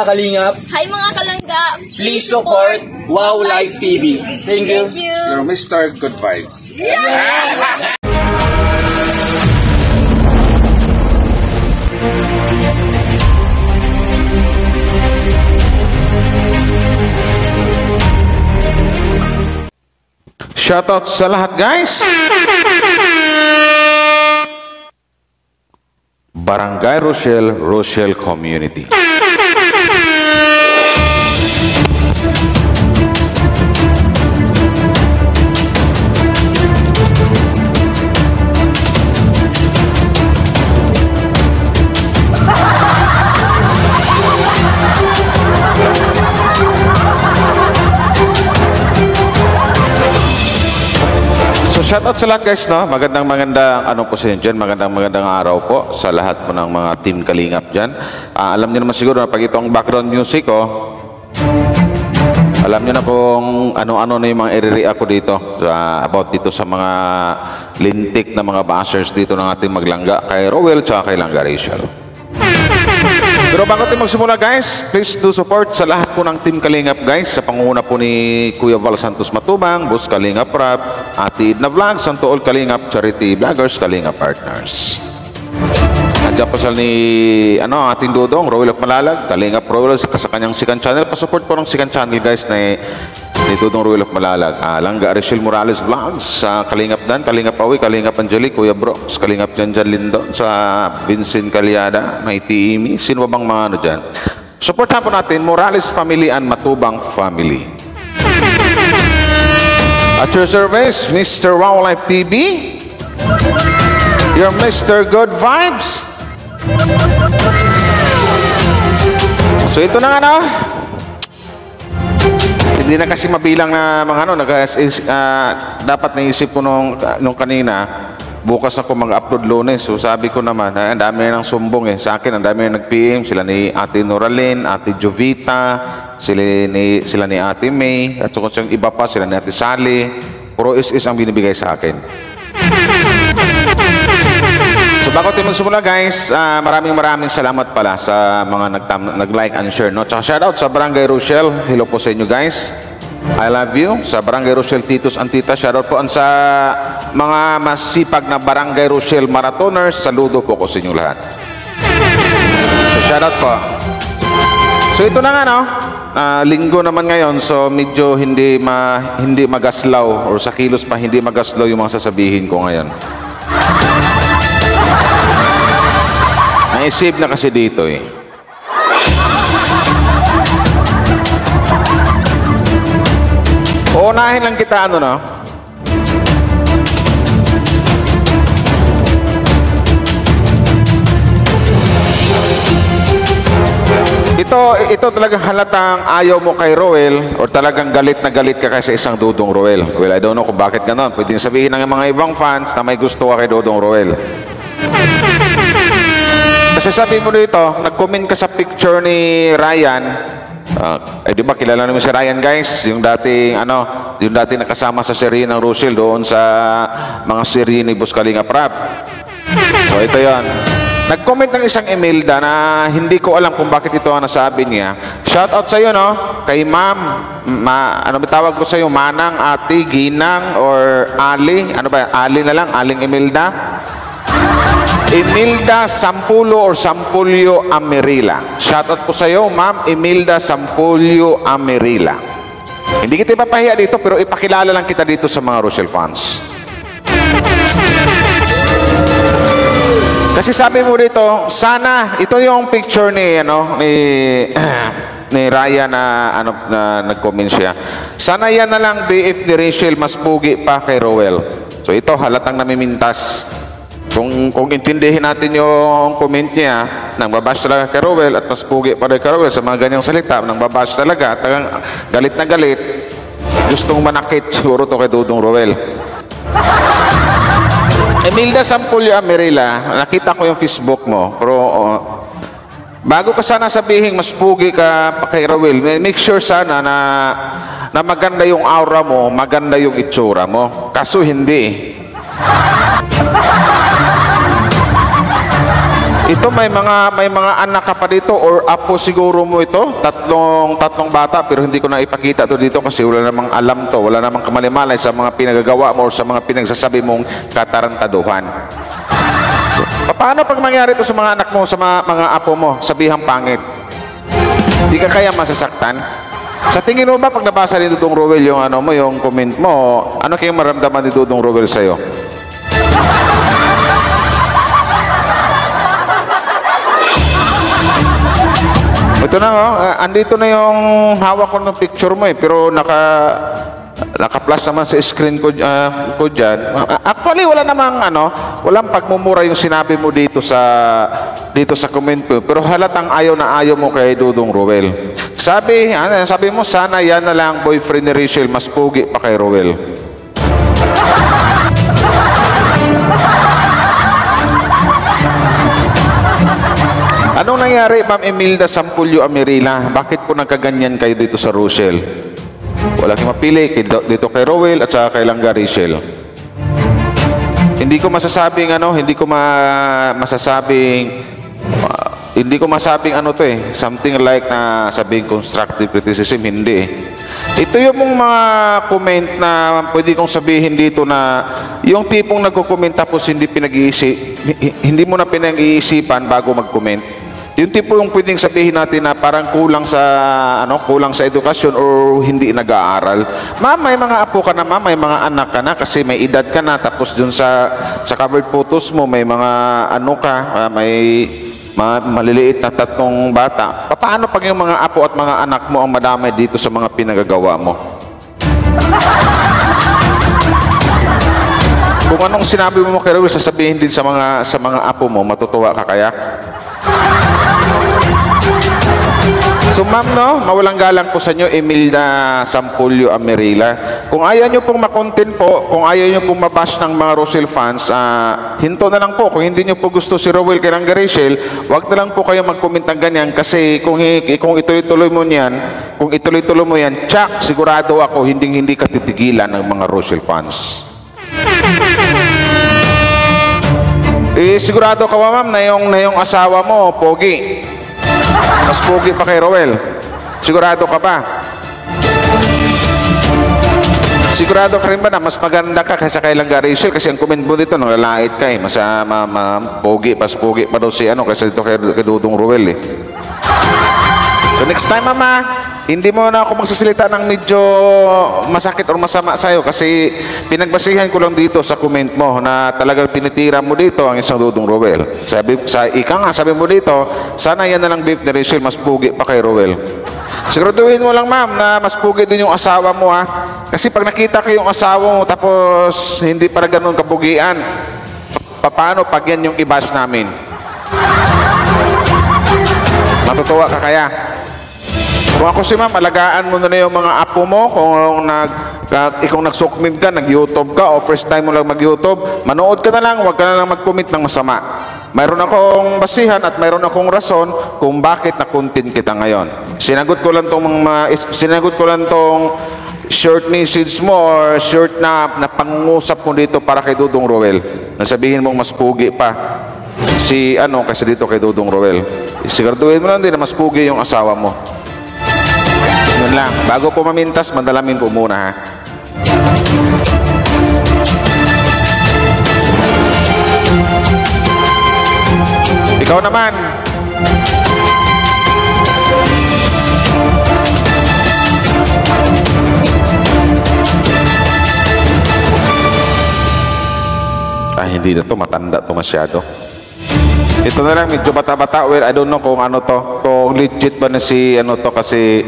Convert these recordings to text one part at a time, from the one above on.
Kalingap, Hi mga kalangga! please support Wow Life TV. Thank you. You're Mr. Good Vibes. Shoutout sa lahat, guys! Barangay Rochelle, Rochelle Community. So shoutout sa lahat, guys, no? Magandang ano po sa inyo dyan, magandang araw po sa lahat po ng mga team Kalingap dyan. Alam niyo naman siguro na pag ito ang background music, alam niyo na kung ano-ano na yung mga i-react ko dito about dito sa mga lintik na mga bashers dito ng ating maglangga kay Rowell tsaka kay Langga Rachel. Pero bago tayo magsimula, guys, please do support sa lahat po ng Team Kalingap, guys, sa pangunguna po ni Kuya Val Santos Matubang, Boss Kalingap Rap, Ate Idna Vlog, Santo All Kalingap, Charity Vloggers, Kalingap Partners. Nandiyan po sa ni ating Dudong, Rowell of Malalag, Kalingap Rowell sa kanyang second channel. Pasupport po ng second channel, guys, ni Dudong Rowell of Malalag. Langga Rachel Morales Vlogs, Kalingap Dan, Kalingap Awi, Kalingap Angelic, Kuya Brox, Kalingap Janjan Lindo, sa Vincent Calyada, may Tiimi. Sino ba bang mga ano dyan? Supportan po natin Morales Family and Matubang Family. At your service, Mr. Wow Life TV, your Mr. Good Vibes. So ito na nga, hindi na kasi mabilang na mga dapat naisip ko nung kanina, bukas ako mag-upload Lunes. So sabi ko naman, ang dami ng sumbong sa akin, ang dami na nag-PM, sila ni Ate Noralyn, Ate Jovita, sila ni Ate May, at kung siyang iba pa, sila ni Ate Sally. Puro is ang binibigay sa akin. So bago tayo magsimula, guys, maraming salamat pala sa mga nag-like and share, no? Tsaka shoutout sa Barangay Rochelle. Hello po sa inyo, guys. I love you. Sa Barangay Rochelle Titos and Tita, shoutout po. Sa mga masipag na Barangay Rochelle Marathoners, saludo po ko sa inyo lahat. So shoutout po. So ito na nga, no? Linggo naman ngayon, so medyo hindi magaslaw, or sa kilos pa hindi magaslaw yung mga sasabihin ko ngayon. Naisip na kasi dito Uunahin lang kita Ito talagang halatang ayaw mo kay Rowell, or talagang galit na galit ka kasi isang Dudong Rowell. Well, I don't know kung bakit ganon. Pwedeng sabihin ng mga ibang fans na may gusto ka kay Dudong Rowell. Kasi sabi mo dito, nag-comment ka sa picture ni Ryan. Di ba kilala naman si Ryan, guys? Yung dating nakasama sa serye ng Rochelle doon sa mga serye ni Boss Kalingap Rap. So ito 'yon. Nag-comment ng isang Imelda na hindi ko alam kung bakit ito ang nasabi niya. Shout out sa iyo, no? Kay Ma'am, ano ba tawag ko sa iyo? Manang, Ate, Ginang, or Ali? Ano ba? Ali na lang, Aling Imelda. Imelda Sampulo or Sampulyo Amerila. Shoutout po sa iyo, Ma'am Imelda Sampulyo Amerila. Hindi kita ipapahiya dito, pero ipakilala lang kita dito sa mga Rochelle fans. Kasi sabi mo dito, sana ito yung picture ni Raya na nag-comment siya. Sana yan na lang BF ni Rachel mas pugi pa kay Rowell. So ito halatang namimintas. Kung intindihin natin yung comment niya, nang babash talaga kay Rowell at mas pugi pa rin kay Rowell sa mga ganyang salita, nang babash talaga, galit na galit, gustong manakit siguro to kay Dudong Rowell. Imelda Sampulyo Amerila, nakita ko yung Facebook mo, pero bago ka sana sabihin mas pugi ka pa kay Rowell, make sure sana na maganda yung aura mo, maganda yung itsura mo. Kaso hindi. Ito may mga anak ka pa dito or apo siguro mo ito. Tatlong bata pero hindi ko na ipakita to dito kasi wala namang alam to. Wala namang kamalimalay sa mga pinagagawa mo or sa mga pinagsasabi mong katarantaduhan. Paano pag mangyari ito sa mga anak mo, sa mga apo mo, sabihang pangit? Di ka kaya masasaktan? Sa tingin mo ba pag nabasa ni Dudong Rowel yung yung comment mo, ano kayong maramdaman ni Dudong Rowel sa'yo? Ito na andito na yung hawak ko ng picture mo pero naka-flash naman sa screen ko dyan. Actually, wala namang walang pagmumura yung sinabi mo dito sa comment mo. Pero halatang ayaw na ayaw mo kay Dudong Rowel. Sabi mo, sana yan na lang boyfriend ni Rachel, mas pugi pa kay Rowel. Anong nangyari, Ma'am Imelda Sampulyo Amirila? Bakit po nagkaganyan kayo dito sa Rochelle? Wala kayong mapili dito kay Rowel at saka kay Langga Rachel. Hindi ko masasabing something like na sabing constructive criticism, hindi. Ito yung mga comment na pwede kong sabihin dito na yung tipong nagko-comment tapos hindi mo na pinag-iisipan bago mag-comment. Yung tipo yung pwedeng sabihin natin na parang kulang sa edukasyon o hindi nag-aaral. Ma'am, may mga apo ka na, ma'am, may mga anak ka na kasi may edad ka na, tapos dun sa covered photos mo may mga may maliliit na 3 bata. Paano pag yung mga apo at mga anak mo ang madamay dito sa mga pinagagawa mo? Kung anong sinabi mo kay Rowel, sasabihin din sa mga apo mo, matutuwa ka kaya? So ma'am, mawalang galang po sa inyo, Imelda Sampulyo Amirila. Kung ayaw nyo pong makontent po, kung ayaw nyo pong mabash ng mga Rosel fans, hinto na lang po. Kung hindi nyo po gusto si Rowel kay Langga Rachel, wag na lang po kayo mag-comment ng ganyan kasi kung ituloy-tuloy mo yan, tsak, sigurado ako, hindi ka titigilan ng mga Rosel fans. Sigurado ka ba, ma'am, na yung asawa mo, pogi? Mas pogi pa kay Rowel. Sigurado ka ba? Sigurado ka rin ba na mas maganda ka kaysa kay Langga Rachel? Kasi ang comment mo dito, lalait ka eh. Mas pogi pa daw si kaysa dito kay Dudong Rowel eh. So next time, mama, hindi mo na ako magsasalita ng medyo masakit o masama sa'yo kasi pinagbasihan ko lang dito sa comment mo na talagang tinitira mo dito ang isang Dudong Rowel. Sabi mo dito, sana yan na lang beef ni Rachel, mas pugi pa kay Rowel. Siguraduhin mo lang, ma'am, na mas pugi din yung asawa mo, ha? Kasi pag nakita ko yung asawa mo tapos hindi para ganun kapugian, paano pag yan yung i-bash namin? Matutuwa ka kaya? Kung ako si ma'am, alagaan mo na yung mga apo mo. Kung nagsukmid ka, nag-YouTube ka, o first time mo lang mag-YouTube, manood ka na lang, huwag ka na lang mag-commit ng masama. Mayroon akong basihan at mayroon akong rason kung bakit na-content kita ngayon. Sinagot ko lang tong short message mo or short na pangungusap mo dito para kay Dudong Rowel. Nasabihin mong mas pugi pa kasi dito kay Dudong Rowel. Siguraduhin mo lang din na mas pugi yung asawa mo. Yun lang. Bago po mamintas, mandalamin po muna, ha? Ikaw naman. Hindi na to. Matanda to masyado. Ito na lang, medyo bata-bata. Well, I don't know kung ano to. Kung legit ba na kasi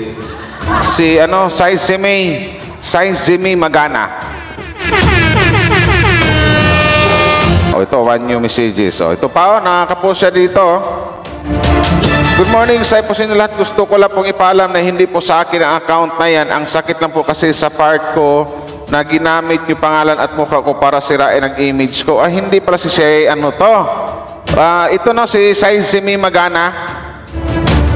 Saizimi Magana. Ito, 1 new messages. Ito pa, nakakapost siya dito. Good morning, Sai po sa inyo lahat. Gusto ko lang pong ipaalam na hindi po sa akin ang account na yan. Ang sakit lang po kasi sa part ko na ginamit yung pangalan at mukha ko para sirain ang image ko. Hindi pala si siya, ito na si Saizimi Magana.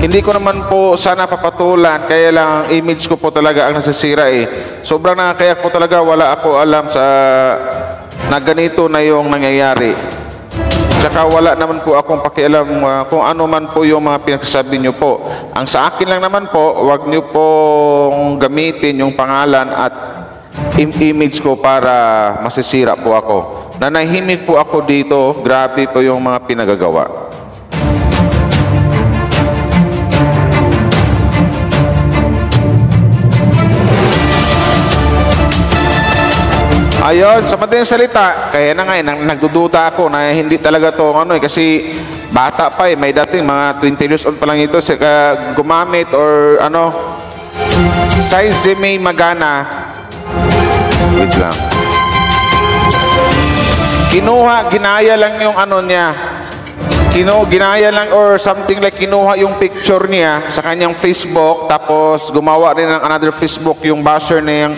Hindi ko naman po sana papatulan, kaya lang ang image ko po talaga ang nasisira eh. Sobrang nakakayak po talaga, wala ako alam na ganito na yung nangyayari. Tsaka wala naman po akong pakialam kung ano man po yung mga pinagsasabi nyo po. Ang sa akin lang naman po, wag nyo pong gamitin yung pangalan at image ko para masisira po ako. Nanahimik po ako dito, grabe po yung mga pinagagawa. Ayun, sa madaling salita, kaya na nga, nagdududa ako na hindi talaga to kasi bata pa may dating mga 20 years old pa lang ito, gumamit or size may magana. Wait lang. Ginaya lang yung niya. Ginaya lang or something like kinuha yung picture niya sa kanyang Facebook, tapos gumawa rin ng another Facebook yung basher ng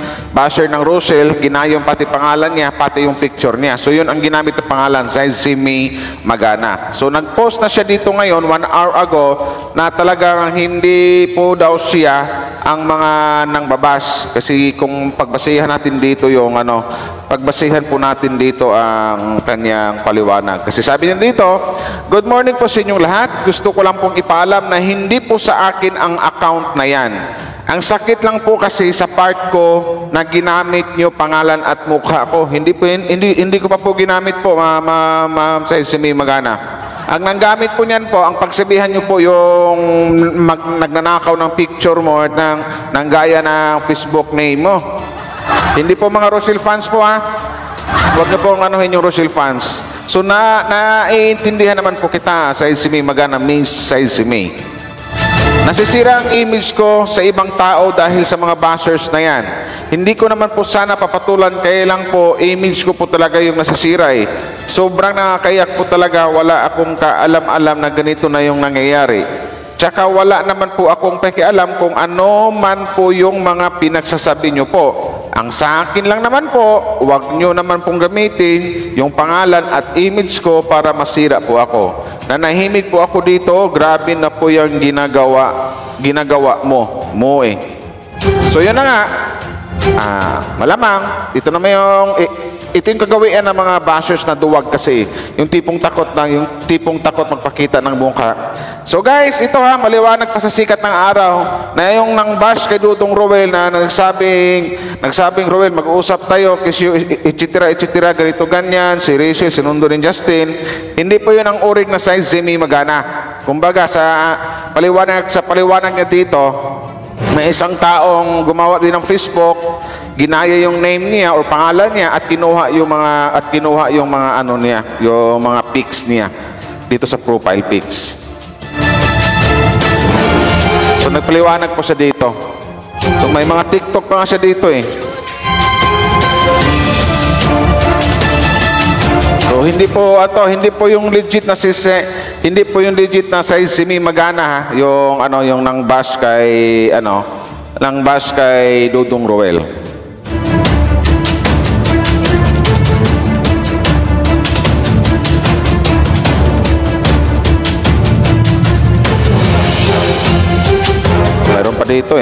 Rochelle, ginayong pati pangalan niya, pati yung picture niya. So yun ang ginamit na pangalan, si May Magana. So nag-post na siya dito ngayon 1 hour ago na talagang hindi po daw siya ang mga nang babas, kasi kung pagbasihan natin dito yung pagbasihan po natin dito ang kanyang paliwanag. Kasi sabi niya dito, good morning po sa inyong lahat. Gusto ko lang pong ipaalam na hindi po sa akin ang account na yan. Ang sakit lang po kasi sa part ko na ginamit nyo pangalan at mukha ko. Hindi ko pa po ginamit po, si May Magana. Ang nanggamit po niyan po, ang pagsabihan nyo po yung nagnanakaw ng picture mo at ng gaya ng Facebook name mo. Hindi po mga Rochelle fans po Huwag na pong yung Rochelle fans. So naiintindihan naman po kita sa si May Magana, sa si May. Nasisira ang image ko sa ibang tao dahil sa mga bashers na yan. Hindi ko naman po sana papatulan, kaya lang po image ko po talaga yung nasisira Sobrang nakakayak po talaga, wala akong kaalam-alam na ganito na yung nangyayari. Tsaka wala naman po akong pakialam kung ano man po yung mga pinagsasabi nyo po. Ang sa akin lang naman po, wag nyo naman pong gamitin yung pangalan at image ko para masira po ako. Nanahimik po ako dito, grabe na po yung ginagawa mo. So yun na nga, malamang, ito yung kagawian ng mga bashers na duwag kasi. Yung tipong takot magpakita ng mukha. So guys, ito maliwanag pa sa sikat ng araw na yung nang bash kay Dudong Roel na nagsabing Roel, mag-uusap tayo kasi etc. ganito ganyan, si Rachel, sinundo rin Justin. Hindi po yun ang urig na size si May Magana. Kumbaga sa paliwanag niya dito, may isang taong gumawa din ng Facebook, ginaya yung name niya or pangalan niya at kinuha yung mga niya, yung mga pics niya dito sa profile pics. So nagpaliwanag po siya dito. So may mga TikTok pa nga siya dito So hindi po yung legit na size si May Magana yung nang bash kay Dudong Roel. Mayroon pa dito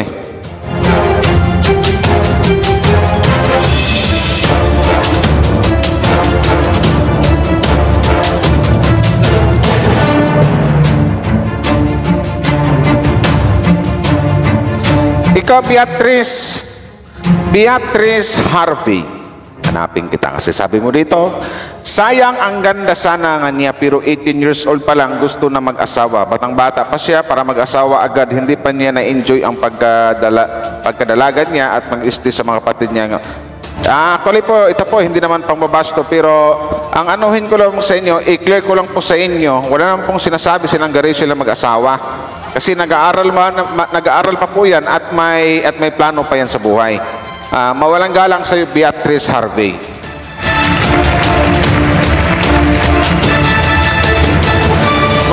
Ikaw, Beatrice Harvey. Hanapin kita kasi sabi mo dito, sayang ang ganda sana nga niya pero 18 years old pa lang gusto na mag-asawa. Batang-bata pa siya para mag-asawa agad. Hindi pa niya na-enjoy ang pagkadalagan niya at mag-isti sa mga kapatid niya. Actually po, ito po, hindi naman pang babasto pero ang anuhin ko lang sa inyo, i-clear ko lang po sa inyo, wala naman pong sinasabi silang Rachel na mag-asawa. Kasi nag-aaral pa po yan at may plano pa yan sa buhay. Mawalang galang sa iyo, Beatrice Harvey.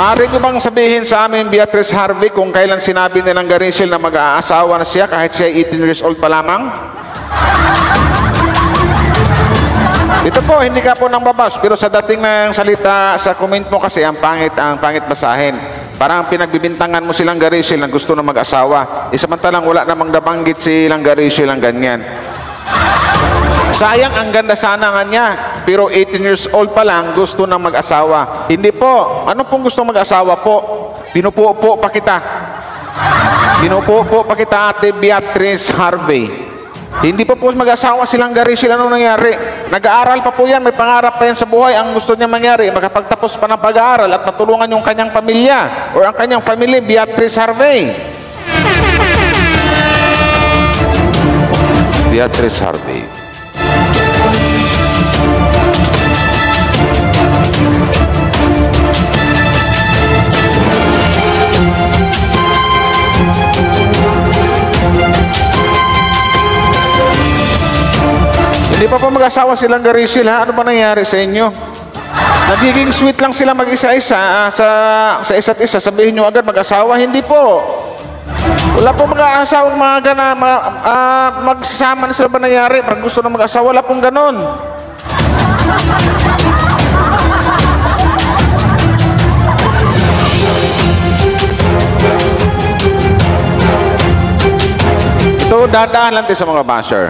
Maaari ko bang sabihin sa amin, Beatrice Harvey, kung kailan sinabi nilang Rachel na mag-aasawa na siya kahit siya 18 years old pa lamang? Ito po, hindi ka po nang babas, pero sa dating ng salita sa comment mo kasi ang pangit basahin. Parang pinagbibintangan mo silang Rachel na gusto na mag-asawa. Samantalang wala namang nabanggit silang Rachel ang ganyan. Sayang, ang ganda sana nga niya. Pero 18 years old pa lang, gusto na mag-asawa. Hindi po. Ano pong gusto mag-asawa po? Pinupupo pa kita. Pinupupo pa kita, Ate Beatrice Harvey. Hindi pa po mag-asawa silang Rachel. Ano nangyari? Nag-aaral pa po yan. May pangarap pa yan sa buhay. Ang gusto niya mangyari, makapagtapos pa ng pag-aaral at matulungan yung kanyang pamilya o ang kanyang family, Beatrice Harvey. Beatrice Harvey. Hindi pa po mag-asawa silang Rachel, ha? Ano ba nangyari sa inyo? Nagiging sweet lang sila mag-isa-isa sa isa't isa. Sabihin nyo agad mag-asawa. Hindi po. Wala po mag-aasawang mga gana, magsasama na sila ba nangyari? Parang gusto na mag-asawa. Wala pong ganon. Ito, dadaan lang tayo sa mga basher.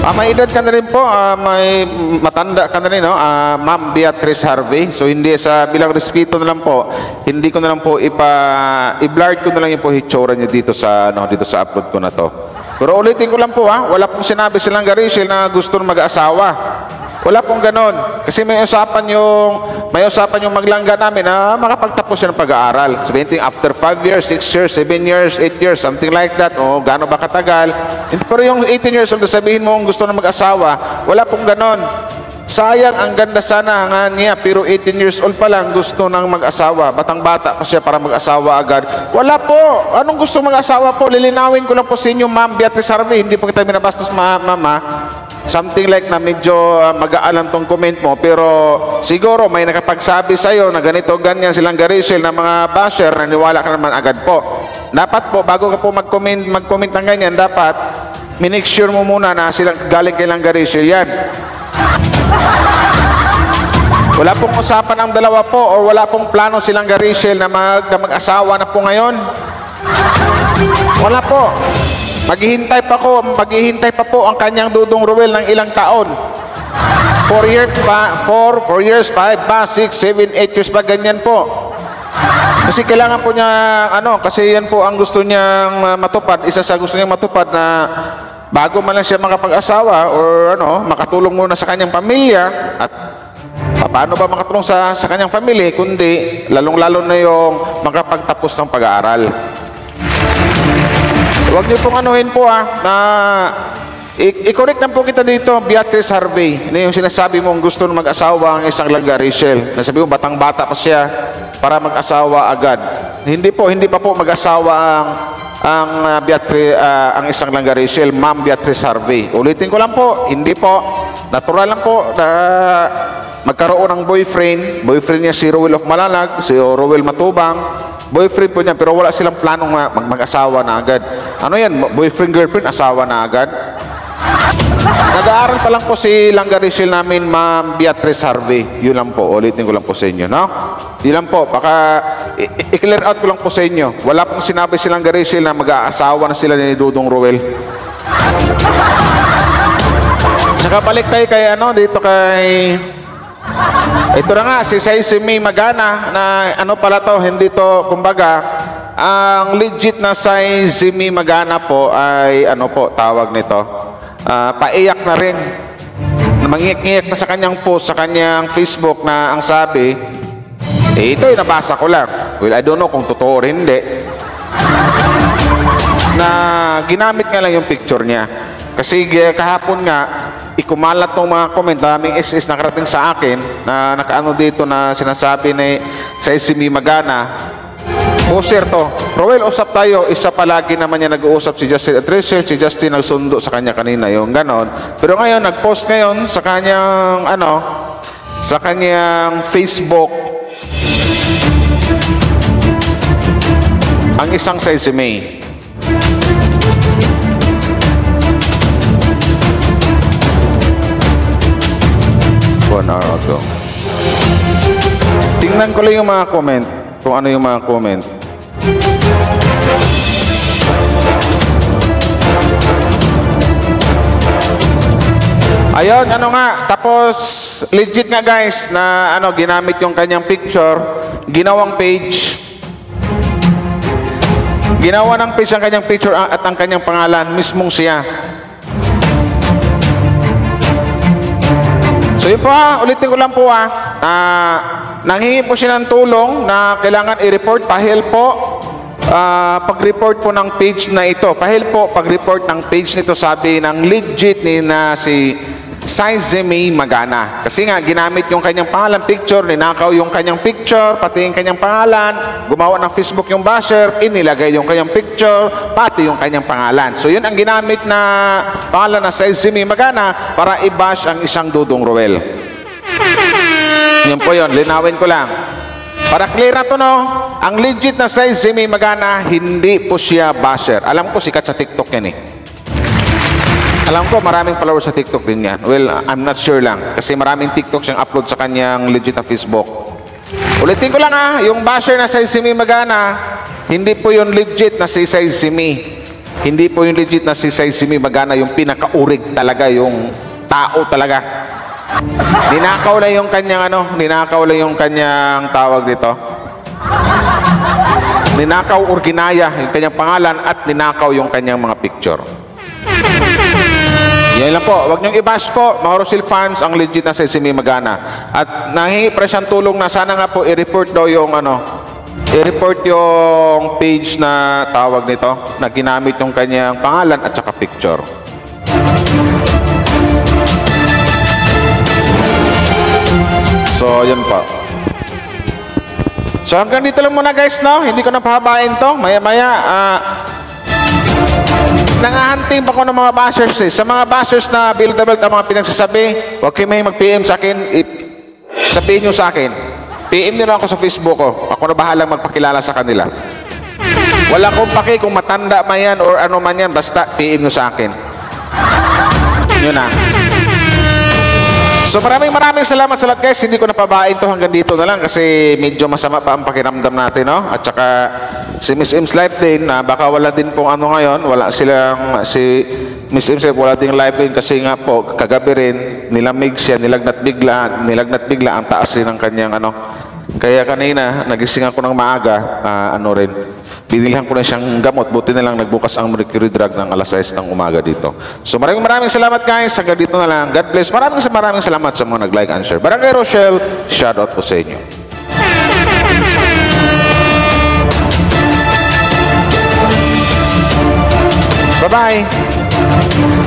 May edad ka na rin po, may matanda ka na rin, no? Ma'am Beatrice Harvey. So hindi sa bilang respeto na lang po, hindi ko na lang po i-blur ko na lang yung po hitsura niyo dito sa upload ko na to. Pero ulitin ko lang po, wala pong sinabi silang Rachel na gusto mag-asawa. Wala pong ganon. Kasi may usapan yung maglangga namin na makapagtapos siya ng pag-aaral. Sabihin after 5 years, 6 years, 7 years, 8 years, something like that. O gaano ba katagal. Pero yung 18 years old, sabihin mo gusto na mag-asawa, wala pong ganon. Sayang, ang ganda sana nga niya, pero 18 years old pa lang, gusto nang mag-asawa. Batang-bata pa siya para mag-asawa agad. Wala po. Anong gusto mag-asawa po? Lilinawin ko lang po sa inyo, Ma'am Beatrice Harvey. Hindi po kita binabastos, Mama. Something like na medyo mag-aalan tong comment mo, pero siguro may nakapagsabi sa'yo na ganito, ganyan silang Rachel na mga basher, naniwala ka naman agad po. Dapat po, bago ka po mag-comment ng ganyan, dapat minake sure mo muna na silang galing kailang Rachel yan. Wala pong usapan ang dalawa po o wala pong plano silang Rachel na mag-asawa na po ngayon. Wala po. Maghihintay pa po ang kanyang Dudong Ruel ng ilang taon. 4 years pa, 5 pa, 6, 7, 8 years pa, ganyan po. Kasi kailangan po niya, kasi yan po ang gusto niyang matupad. Isa sa gusto niyang matupad na bago man lang siya makapag-asawa or makatulong muna sa kanyang pamilya. At paano ba makatulong sa kanyang family, kundi lalong-lalo na yung makapagtapos ng pag-aaral. Huwag niyo pong anuhin po na i-correct na po kita dito, Beatrice Harvey. Yung sinasabi mo gusto na mag-asawa ang isang langga Rachel. Nasabi mo batang-bata pa siya para mag-asawa agad. Hindi pa po mag-asawa ang isang langga Rachel, Ma'am Beatrice Harvey. Ulitin ko lang po, hindi po. Natural lang po na magkaroon ng boyfriend. Boyfriend niya si Rowel of Malalag, si Rowel Matubang. Boyfriend po niya, pero wala silang planong mag-asawa na agad. Ano yan? Boyfriend, girlfriend, asawa na agad? Nag-aaral pa lang po si langga Rachel namin, Ma'am Beatrice Harvey. Yun lang po. Ulitin ko lang po sa inyo, no? Yun lang po. Baka i-clear out ko lang po sa inyo. Wala pong sinabi si langga Rachel na mag-aasawa na sila ni Dudong Ruel. Saka balik tayo kay dito kay... Ito na nga, si May Magana na pala to, hindi to, kumbaga, ang legit na May Magana po ay tawag nito, paiyak na rin. Mangiyak-ngiyak na sa kanyang post, sa kanyang Facebook na ang sabi, ito yung nabasa ko lang. Well, I don't know kung totoo rin, hindi. Na ginamit nga lang yung picture niya. Kasi kahapon nga, ikumalat tong mga comment, daming SS nakarating sa akin na nakaano dito na sinasabi ni sa May Magana, sir to, Rowel, usap tayo. Isa palagi naman niya nag-uusap si Justin at Rachel. Si Justin nagsundo sa kanya kanina, yung ganon. Pero ngayon, nag-post ngayon sa kanyang sa kanyang Facebook ang isang si May. 1 hour ago. Tingnan ko lang yung mga comment. Kung ano yung mga comment. Ayun, ano nga, tapos legit nga guys na ano, ginamit yung kanyang picture, ginawang page. Ginawa ng page ang kanyang picture at ang kanyang pangalan, mismong siya. So yun po ulitin ko lang po nanghingi po siya ng tulong na kailangan i-report, pahil po. Pag-report po ng page na ito, pahil po pag-report ng page nito, sabi ng legit ni na si Saizemi Magana. Kasi nga, ginamit yung kanyang pangalan, picture, ninakaw yung kanyang picture, pati yung kanyang pangalan, gumawa ng Facebook yung basher, inilagay yung kanyang picture, pati yung kanyang pangalan. So yun ang ginamit na pangalan na Saizemi Magana para i-bash ang isang Dudong Roel. Yun po yun, linawin ko lang. Para clear na to, no? Ang legit na Saizemi Magana, hindi po siya basher. Alam ko, sikat sa TikTok yan eh. Alam ko, maraming followers sa TikTok din yan. Well, I'm not sure lang. Kasi maraming TikTok siyang upload sa kanyang legit na Facebook. Ulitin ko lang yung basher na Saizemi Magana, hindi po yung legit na si Saizemi. Hindi po yung legit na si Saizemi Magana, yung pinakaurig talaga, yung tao talaga. Ninakaw lang yung kanyang ninakaw lang yung kanyang tawag dito. Ninakaw or ginaya yung kanyang pangalan at ninakaw yung kanyang mga picture. Yan lang po. Huwag niyong i-bash po, mga Rosil fans, ang legit na Saizemi Magana. At nahingi pa siyang tulong na sana nga po i-report daw yung i-report yung page na tawag nito, na ginamit yung kanyang pangalan at saka picture. So, yan po. So, hanggang dito lang muna guys, no? Hindi ko na pahabain to. Maya-maya, nangahanting pa ko ng mga bashers eh. Sa mga bashers na build ang mga pinagsasabi, huwag kayo may mag-PM sa akin, sabihin nyo sa akin. PM nyo lang ako sa Facebook ko. Ako na bahalang magpakilala sa kanila. Wala akong paki kung matanda man yan or ano man yan, basta PM nyo sa akin. Yun na. So maraming salamat sa lahat guys. Hindi ko napabain to, hanggang dito na lang kasi medyo masama pa ang pakiramdam natin, no? At saka si Miss Im's live din, baka wala din pong ngayon, wala silang, si Miss Im's wala din live din kasi nga po kagabi rin nilamig siya, nilagnat bigla ang taas rin ng kanyang Kaya kanina nagising ako ng maaga, rin binilihan ko na siyang gamot, buti na lang nagbukas ang mercury drug ng alas 6 ng umaga dito. So maraming salamat guys, hanggang dito na lang. God bless. Maraming salamat sa mga nag-like and share. Barangay Rochelle, shout out po sa inyo. Bye-bye.